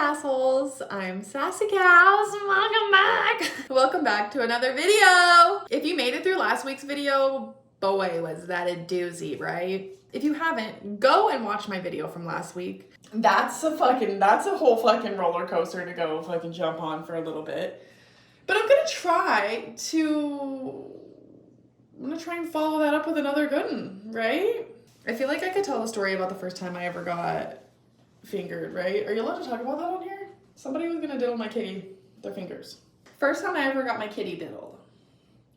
Cassholes. I'm Sassy Cass. Welcome back. Welcome back to another video. If you made it through last week's video, boy, was that a doozy, right? If you haven't, go and watch my video from last week. That's a whole fucking roller coaster to go fucking jump on for a little bit. But I'm gonna try and follow that up with another good one, right? I feel like I could tell the story about the first time I ever got fingered, right? Are you allowed to talk about that on here? Somebody was gonna diddle my kitty with their fingers. First time I ever got my kitty diddled.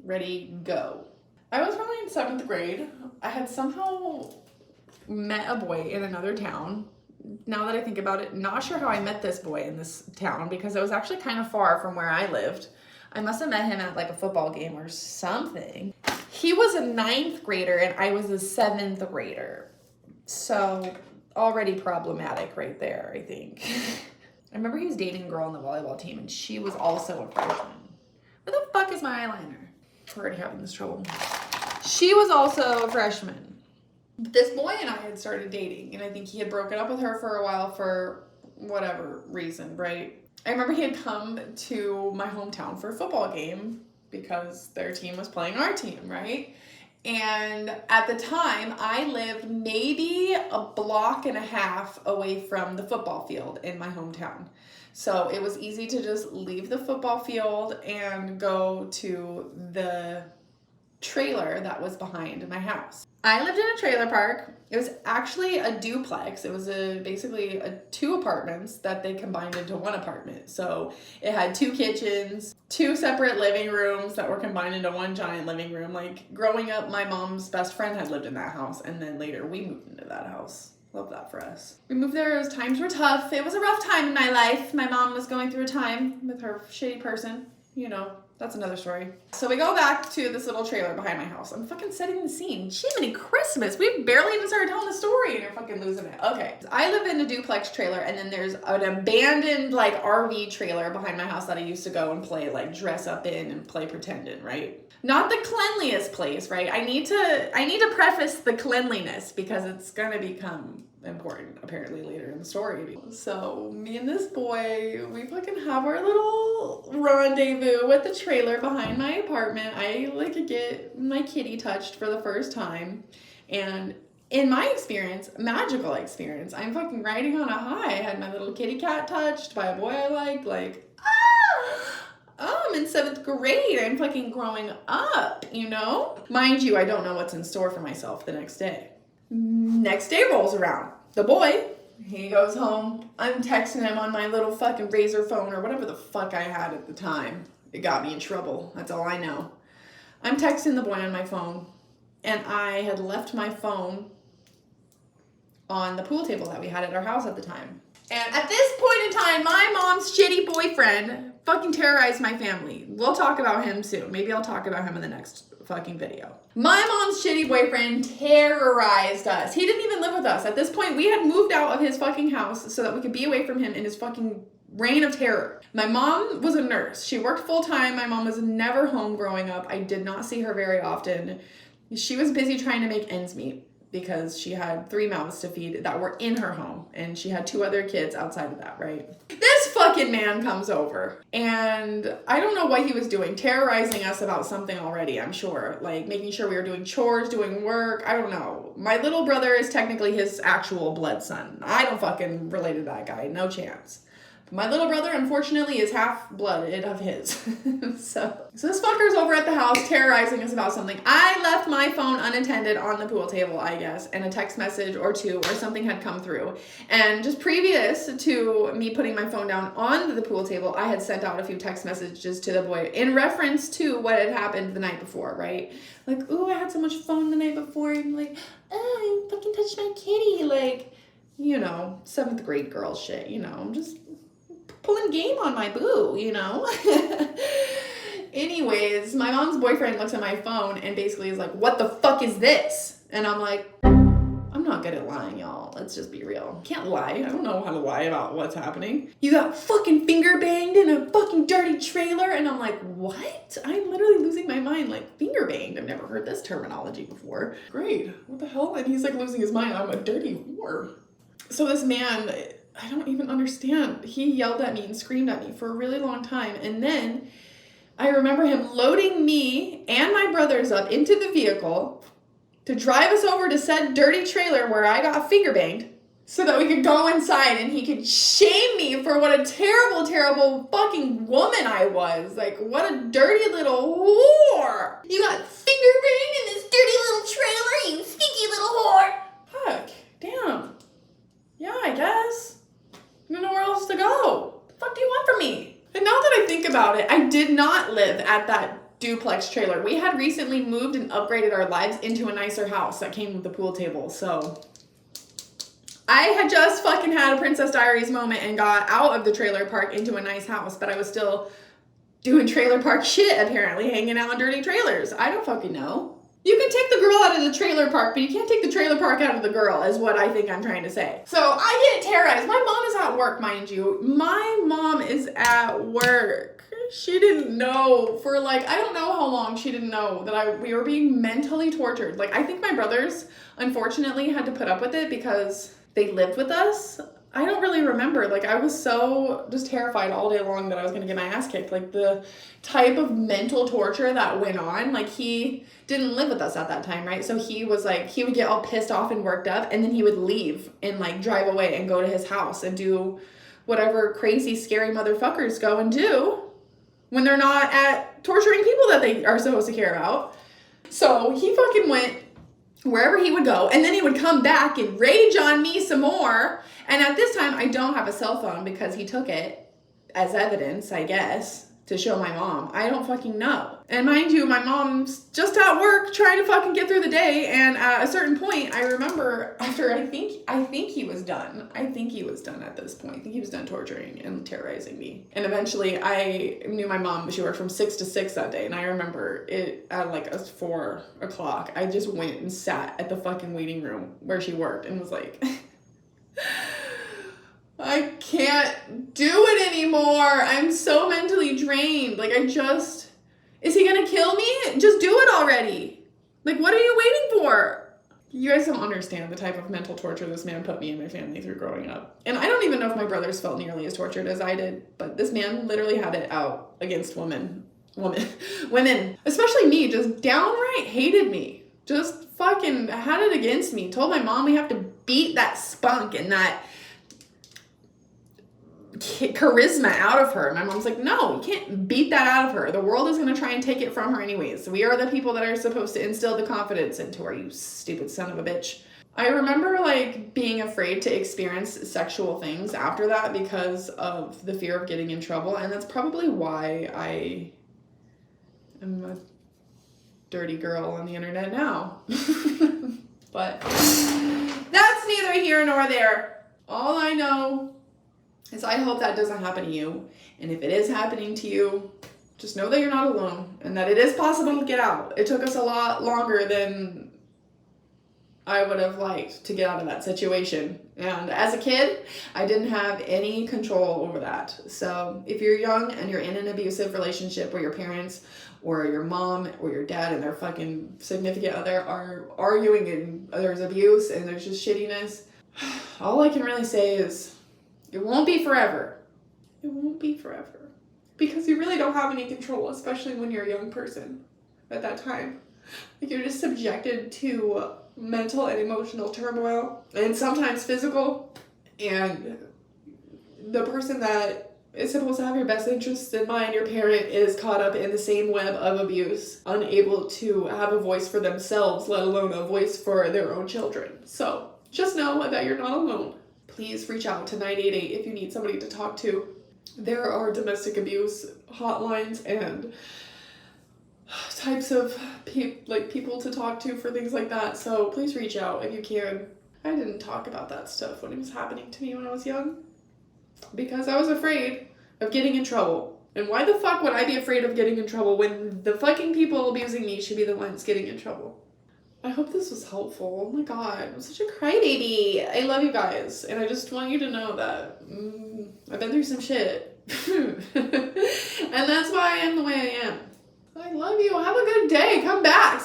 Ready, go. I was probably in 7th grade. I had somehow met a boy in another town. Now that I think about it, not sure how I met this boy in this town because it was actually kind of far from where I lived. I must have met him at like a football game or something. He was a 9th grader and I was a 7th grader. So already problematic right there, I think. I remember he was dating a girl on the volleyball team and she was also a freshman. Where the fuck is my eyeliner? We're already having this trouble. She was also a freshman. This boy and I had started dating and I think he had broken up with her for a while for whatever reason, right? I remember he had come to my hometown for a football game because their team was playing our team, right? And at the time, I lived maybe a block and a half away from the football field in my hometown. So it was easy to just leave the football field and go to the trailer that was behind my house. I lived in a trailer park. It was actually a duplex. It was basically 2 apartments that they combined into 1 apartment. So it had 2 kitchens, 2 separate living rooms that were combined into 1 giant living room. Like growing up, my mom's best friend had lived in that house and then later we moved into that house. Love that for us. We moved there as times were tough. It was a rough time in my life. My mom was going through a time with her shitty person, you know. That's another story. So we go back to this little trailer behind my house. I'm fucking setting the scene. Jiminy Christmas. We barely even started telling the story and you're fucking losing it. Okay. I live in a duplex trailer and then there's an abandoned like RV trailer behind my house that I used to go and play, like dress up in and play pretend in, right? Not the cleanliest place, right? I need to preface the cleanliness because it's gonna become important apparently later in the story. So me and this boy, we fucking have our little rendezvous at the trailer behind my apartment. I like to get my kitty touched for the first time. And in my experience, magical experience, I'm fucking riding on a high. I had my little kitty cat touched by a boy I like, I'm in 7th grade. I'm fucking growing up, you know? Mind you, I don't know what's in store for myself the next day. Next day rolls around. The boy, he goes home. I'm texting him on my little fucking Razor phone or whatever the fuck I had at the time. It got me in trouble. That's all I know. I'm texting the boy on my phone and I had left my phone on the pool table that we had at our house at the time. And at this point in time, my mom's shitty boyfriend fucking terrorized my family. We'll talk about him soon. Maybe I'll talk about him in the next fucking video. My mom's shitty boyfriend terrorized us. He didn't even live with us. At this point, we had moved out of his fucking house so that we could be away from him in his fucking reign of terror. My mom was a nurse. She worked full time. My mom was never home growing up. I did not see her very often. She was busy trying to make ends meet because she had 3 mouths to feed that were in her home and she had 2 other kids outside of that, right? This fucking man comes over and I don't know what he was doing, terrorizing us about something already, I'm sure. Like making sure we were doing chores, doing work, I don't know. My little brother is technically his actual blood son. I don't fucking relate to that guy, no chance. My little brother, unfortunately, is half-blooded of his. So this fucker's over at the house terrorizing us about something. I left my phone unattended on the pool table, I guess, and a text message or 2 or something had come through. And just previous to me putting my phone down on the pool table, I had sent out a few text messages to the boy in reference to what had happened the night before, right? Like, ooh, I had so much fun the night before. And like, oh, I fucking touched my kitty. Like, you know, 7th grade girl shit, you know, I'm just pulling game on my boo, you know? Anyways, my mom's boyfriend looks at my phone and basically is like, what the fuck is this? And I'm like, I'm not good at lying, y'all. Let's just be real. Can't lie. I don't know how to lie about what's happening. You got fucking finger banged in a fucking dirty trailer. And I'm like, what? I'm literally losing my mind. Like, finger banged. I've never heard this terminology before. Great. What the hell? And he's like losing his mind. I'm a dirty whore. So this man I don't even understand. He yelled at me and screamed at me for a really long time. And then I remember him loading me and my brothers up into the vehicle to drive us over to said dirty trailer where I got finger banged so that we could go inside and he could shame me for what a terrible, terrible fucking woman I was. Like, what a dirty little whore. You got finger banged in this dirty little trailer, you stinky little whore. Fuck, damn. Yeah, I guess. I don't know where else to go. The fuck do you want from me? And now that I think about it, I did not live at that duplex trailer. We had recently moved and upgraded our lives into a nicer house that came with the pool table, so I had just fucking had a Princess Diaries moment and got out of the trailer park into a nice house, but I was still doing trailer park shit, apparently, hanging out in dirty trailers. I don't fucking know. You can take the girl out of the trailer park, but you can't take the trailer park out of the girl, is what I think I'm trying to say. So I get terrorized. My mom is at work, mind you. My mom is at work. She didn't know for like, I don't know how long she didn't know that we were being mentally tortured. Like, I think my brothers, unfortunately, had to put up with it because they lived with us. I don't really remember. Like, I was so just terrified all day long that I was going to get my ass kicked. Like, the type of mental torture that went on, like, he didn't live with us at that time, right? So he was like, he would get all pissed off and worked up, and then he would leave and like drive away and go to his house and do whatever crazy, scary motherfuckers go and do when they're not at torturing people that they are supposed to care about. So he fucking went wherever he would go, and then he would come back and rage on me some more. And at this time, I don't have a cell phone because he took it as evidence, I guess, to show my mom. I don't fucking know. And mind you, my mom's just at work trying to fucking get through the day, and at a certain point, I remember after I think he was done. I think he was done at this point. I think he was done torturing and terrorizing me. And eventually, I knew my mom, she worked from 6 to 6 that day, and I remember it at like 4 o'clock. I just went and sat at the fucking waiting room where she worked and was like, I can't do it anymore. I'm so mentally drained. Like, is he gonna kill me? Just do it already. Like, what are you waiting for? You guys don't understand the type of mental torture this man put me and my family through growing up. And I don't even know if my brothers felt nearly as tortured as I did, but this man literally had it out against women, especially me, just downright hated me. Just fucking had it against me. Told my mom we have to beat that spunk and that charisma out of her. My mom's like, no, you can't beat that out of her. The world is going to try and take it from her anyways. We are the people that are supposed to instill the confidence into her, you stupid son of a bitch. I remember like being afraid to experience sexual things after that because of the fear of getting in trouble, and that's probably why I am a dirty girl on the internet now. But that's neither here nor there. All I know is I hope that doesn't happen to you. And if it is happening to you, just know that you're not alone and that it is possible to get out. It took us a lot longer than I would have liked to get out of that situation. And as a kid, I didn't have any control over that. So if you're young and you're in an abusive relationship where your parents or your mom or your dad and their fucking significant other are arguing and there's abuse and there's just shittiness, all I can really say is, it won't be forever. It won't be forever. Because you really don't have any control, especially when you're a young person at that time. Like, you're just subjected to mental and emotional turmoil, and sometimes physical, and the person that is supposed to have your best interests in mind, your parent, is caught up in the same web of abuse, unable to have a voice for themselves, let alone a voice for their own children. So just know that you're not alone. Please reach out to 988 if you need somebody to talk to. There are domestic abuse hotlines and types of people to talk to for things like that. So please reach out if you can. I didn't talk about that stuff when it was happening to me when I was young because I was afraid of getting in trouble. And why the fuck would I be afraid of getting in trouble when the fucking people abusing me should be the ones getting in trouble? I hope this was helpful. Oh my god, I'm such a crybaby. I love you guys, and I just want you to know that I've been through some shit. And that's why I am the way I am. I love you. Have a good day. Come back.